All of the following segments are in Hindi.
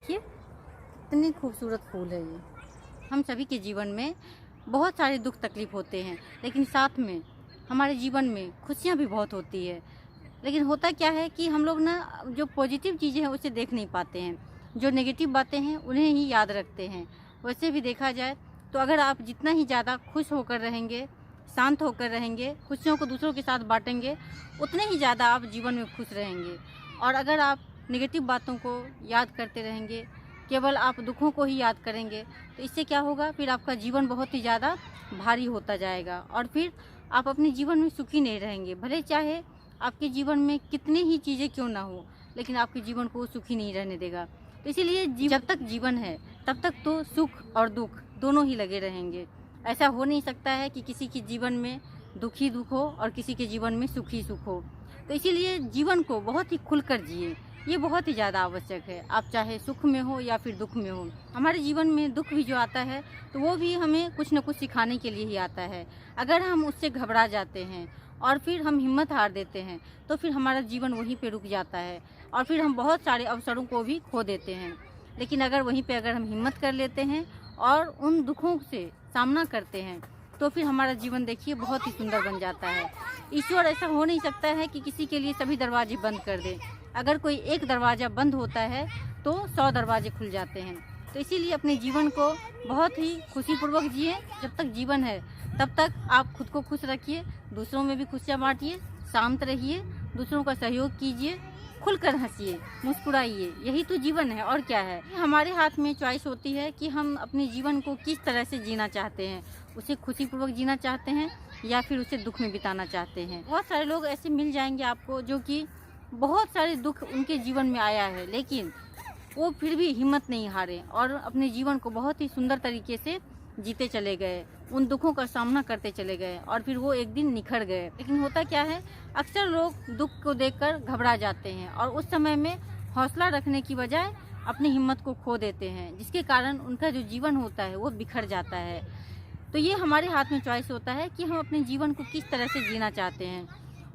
देखिए इतनी खूबसूरत फूल है ये। हम सभी के जीवन में बहुत सारे दुख तकलीफ होते हैं, लेकिन साथ में हमारे जीवन में खुशियाँ भी बहुत होती है। लेकिन होता क्या है कि हम लोग ना जो पॉजिटिव चीज़ें हैं उसे देख नहीं पाते हैं, जो नेगेटिव बातें हैं उन्हें ही याद रखते हैं। वैसे भी देखा जाए तो अगर आप जितना ही ज़्यादा खुश होकर रहेंगे, शांत होकर रहेंगे, खुशियों को दूसरों के साथ बांटेंगे, उतने ही ज़्यादा आप जीवन में खुश रहेंगे। और अगर आप नेगेटिव बातों को याद करते रहेंगे, केवल आप दुखों को ही याद करेंगे, तो इससे क्या होगा, फिर आपका जीवन बहुत ही ज़्यादा भारी होता जाएगा और फिर आप अपने जीवन में सुखी नहीं रहेंगे। भले चाहे आपके जीवन में कितनी ही चीज़ें क्यों ना हो, लेकिन आपके जीवन को सुखी नहीं रहने देगा। तो इसीलिए जब तक जीवन है तब तक तो सुख और दुख दोनों ही लगे रहेंगे। ऐसा हो नहीं सकता है कि किसी के जीवन में दुख ही दुख हो और किसी के जीवन में सुख ही सुख हो। तो इसीलिए जीवन को बहुत ही खुलकर जिए, ये बहुत ही ज़्यादा आवश्यक है। आप चाहे सुख में हो या फिर दुख में हो। हमारे जीवन में दुख भी जो आता है तो वो भी हमें कुछ न कुछ सिखाने के लिए ही आता है। अगर हम उससे घबरा जाते हैं और फिर हम हिम्मत हार देते हैं तो फिर हमारा जीवन वहीं पे रुक जाता है और फिर हम बहुत सारे अवसरों को भी खो देते हैं। लेकिन अगर वहीं पे अगर हम हिम्मत कर लेते हैं और उन दुखों से सामना करते हैं तो फिर हमारा जीवन देखिए बहुत ही सुंदर बन जाता है। ईश्वर ऐसा हो नहीं सकता है कि किसी के लिए सभी दरवाजे बंद कर दे। अगर कोई एक दरवाज़ा बंद होता है तो 100 दरवाजे खुल जाते हैं। तो इसीलिए अपने जीवन को बहुत ही खुशीपूर्वक जिए। जब तक जीवन है तब तक आप खुद को खुश रखिए, दूसरों में भी खुशियाँ बांटिए, शांत रहिए, दूसरों का सहयोग कीजिए, खुलकर हंसिए, मुस्कुराइए। यही तो जीवन है और क्या है। हमारे हाथ में चॉइस होती है कि हम अपने जीवन को किस तरह से जीना चाहते हैं। उसे खुशीपूर्वक जीना चाहते हैं या फिर उसे दुख में बिताना चाहते हैं। बहुत सारे लोग ऐसे मिल जाएंगे आपको जो कि बहुत सारे दुख उनके जीवन में आया है, लेकिन वो फिर भी हिम्मत नहीं हारे और अपने जीवन को बहुत ही सुंदर तरीके से जीते चले गए, उन दुखों का सामना करते चले गए और फिर वो एक दिन निखर गए। लेकिन होता क्या है, अक्सर लोग दुख को देखकर घबरा जाते हैं और उस समय में हौसला रखने की बजाय अपनी हिम्मत को खो देते हैं, जिसके कारण उनका जो जीवन होता है वो बिखर जाता है। तो ये हमारे हाथ में चॉइस होता है कि हम अपने जीवन को किस तरह से जीना चाहते हैं।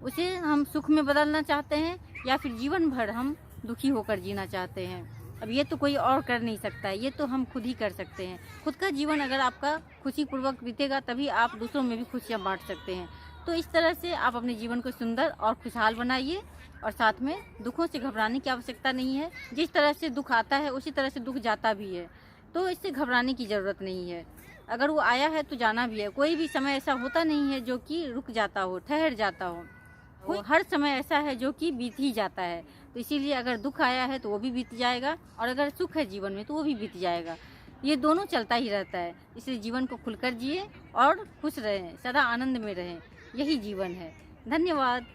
उसे हम सुख में बदलना चाहते हैं या फिर जीवन भर हम दुखी होकर जीना चाहते हैं। अब ये तो कोई और कर नहीं सकता है, ये तो हम खुद ही कर सकते हैं। खुद का जीवन अगर आपका खुशीपूर्वक बीतेगा तभी आप दूसरों में भी खुशियाँ बांट सकते हैं। तो इस तरह से आप अपने जीवन को सुंदर और खुशहाल बनाइए और साथ में दुखों से घबराने की आवश्यकता नहीं है। जिस तरह से दुख आता है उसी तरह से दुख जाता भी है, तो इससे घबराने की ज़रूरत नहीं है। अगर वो आया है तो जाना भी है। कोई भी समय ऐसा होता नहीं है जो कि रुक जाता हो, ठहर जाता हो। वो हर समय ऐसा है जो कि बीत ही जाता है। तो इसीलिए अगर दुख आया है तो वो भी बीत जाएगा और अगर सुख है जीवन में तो वो भी बीत जाएगा। ये दोनों चलता ही रहता है। इसलिए जीवन को खुलकर जिए और खुश रहें, सदा आनंद में रहें। यही जीवन है। धन्यवाद।